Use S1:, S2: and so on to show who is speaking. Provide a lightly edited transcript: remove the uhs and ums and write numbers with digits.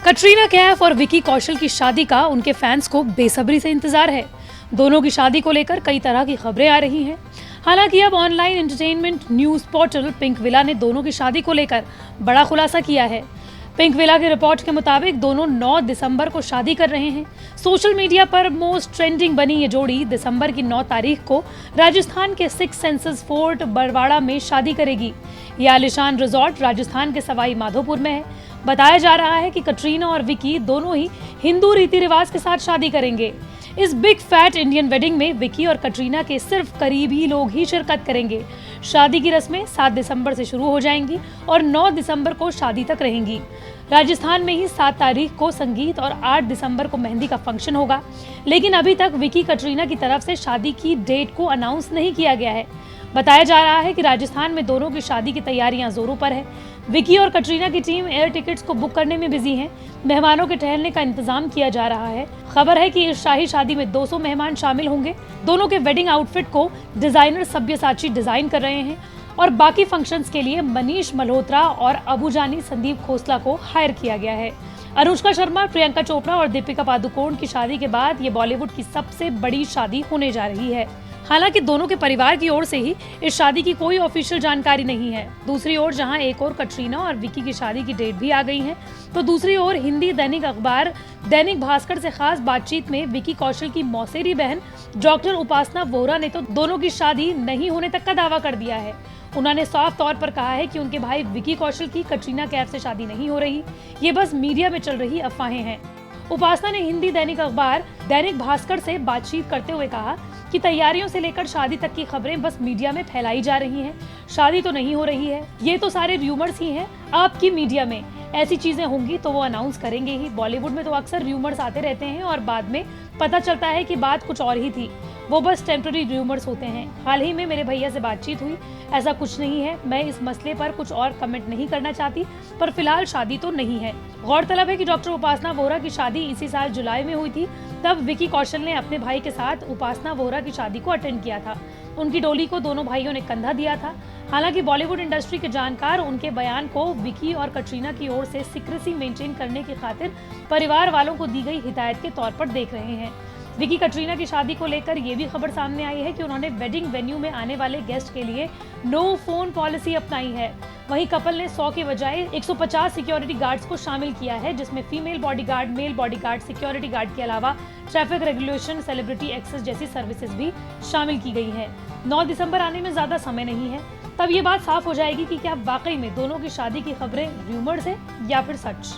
S1: कटरीना कैफ और विकी कौशल की शादी का उनके फैंस को बेसब्री से इंतजार है। दोनों की शादी को लेकर कई तरह की खबरें आ रही हैं। हालांकि अब online entertainment news portal pink villa ने दोनों की शादी को लेकर बड़ा खुलासा किया है। पिंक विला की रिपोर्ट के मुताबिक दोनों 9 दिसंबर को शादी कर रहे हैं। सोशल मीडिया पर मोस्ट ट्रेंडिंग बनी ये जोड़ी दिसंबर की 9 तारीख को राजस्थान के सिक्स सेंसेस फोर्ट बरवाड़ा में शादी करेगी। यह आलिशान रिजॉर्ट राजस्थान के सवाई माधोपुर में है। बताया जा रहा है कि कटरीना और विकी दोनों ही हिंदू रीति रिवाज के साथ शादी करेंगे। इस बिग फैट इंडियन वेडिंग में विकी और कटरीना के सिर्फ करीबी लोग ही शिरकत करेंगे। शादी की रस्में 7 दिसंबर से शुरू हो जाएंगी और 9 दिसंबर को शादी तक रहेंगी। राजस्थान में ही 7 तारीख को संगीत और 8 दिसंबर को मेहंदी का फंक्शन होगा। लेकिन अभी तक विकी कटरीना की तरफ से शादी की डेट को अनाउंस नहीं किया गया है। बताया जा रहा है कि राजस्थान में दोनों की शादी की तैयारियां जोरों पर है। विकी और कटरीना की टीम एयर टिकट्स को बुक करने में बिजी है। मेहमानों के ठहरने का इंतजाम किया जा रहा है। खबर है कि इस शाही शादी में 200 मेहमान शामिल होंगे। दोनों के वेडिंग आउटफिट को डिजाइनर सब्यसाची डिजाइन कर रहे हैं और बाकी फंक्शंस के लिए मनीष मल्होत्रा और अबुजानी संदीप खोसला को हायर किया गया है। अनुष्का शर्मा, प्रियंका चोपड़ा और दीपिका पादुकोण की शादी के बाद ये बॉलीवुड की सबसे बड़ी शादी होने जा रही है। हालांकि दोनों के परिवार की ओर से ही इस शादी की कोई ऑफिशियल जानकारी नहीं है। दूसरी ओर जहां एक और कटरीना और विकी की शादी की डेट भी आ गई है, तो दूसरी ओर हिंदी दैनिक अखबार दैनिक भास्कर से खास बातचीत में विकी कौशल की मौसेरी बहन डॉक्टर उपासना वोहरा ने तो दोनों की शादी नहीं होने तक का दावा कर दिया है। उन्होंने साफ तौर पर कहा है कि उनके भाई विकी कौशल की कटरीना कैफ से शादी नहीं हो रही, ये बस मीडिया में चल रही अफवाहें हैं। उपासना ने हिंदी दैनिक अखबार दैनिक भास्कर से बातचीत करते हुए कहा कि तैयारियों से लेकर शादी तक की खबरें बस मीडिया में फैलाई जा रही हैं। शादी तो नहीं हो रही है, ये तो सारे र्यूमर्स ही हैं। आपकी मीडिया में ऐसी चीजें होंगी तो वो अनाउंस करेंगे ही। बॉलीवुड में तो अक्सर र्यूमर्स आते रहते हैं और बाद में पता चलता है कि बात कुछ और ही थी। वो बस टेम्पररी र्यूमर्स होते हैं। हाल ही में मेरे भैया से बातचीत हुई, ऐसा कुछ नहीं है। मैं इस मसले पर कुछ और कमेंट नहीं करना चाहती, पर फिलहाल शादी तो नहीं है। गौरतलब है कि डॉक्टर उपासना वोहरा की शादी इसी साल जुलाई में हुई थी। तब विकी कौशल ने अपने भाई के साथ उपासना वोहरा की शादी को अटेंड किया था। उनकी डोली को दोनों भाइयों ने कंधा दिया था। हालांकि बॉलीवुड इंडस्ट्री के जानकार उनके बयान को विकी और कटरीना की ओर से सीक्रेसी मेंटेन करने की खातिर परिवार वालों को दी गई हिदायत के तौर पर देख रहे हैं। विकी कटरीना की शादी को लेकर ये भी खबर सामने आई है कि उन्होंने वेडिंग वेन्यू में आने वाले गेस्ट के लिए नो फोन पॉलिसी अपनाई है। वहीं कपल ने 100 के बजाय 150 सिक्योरिटी गार्ड्स को शामिल किया है, जिसमें female bodyguard, male bodyguard, security guard के अलावा ट्रैफिक रेगुलेशन, सेलिब्रिटी एक्सेस जैसी सर्विसेज भी शामिल की गई हैं। 9 दिसंबर आने में ज्यादा समय नहीं है, तब ये बात साफ हो जाएगी कि क्या वाकई में दोनों की शादी की खबरें र्यूमर्स है या फिर सच।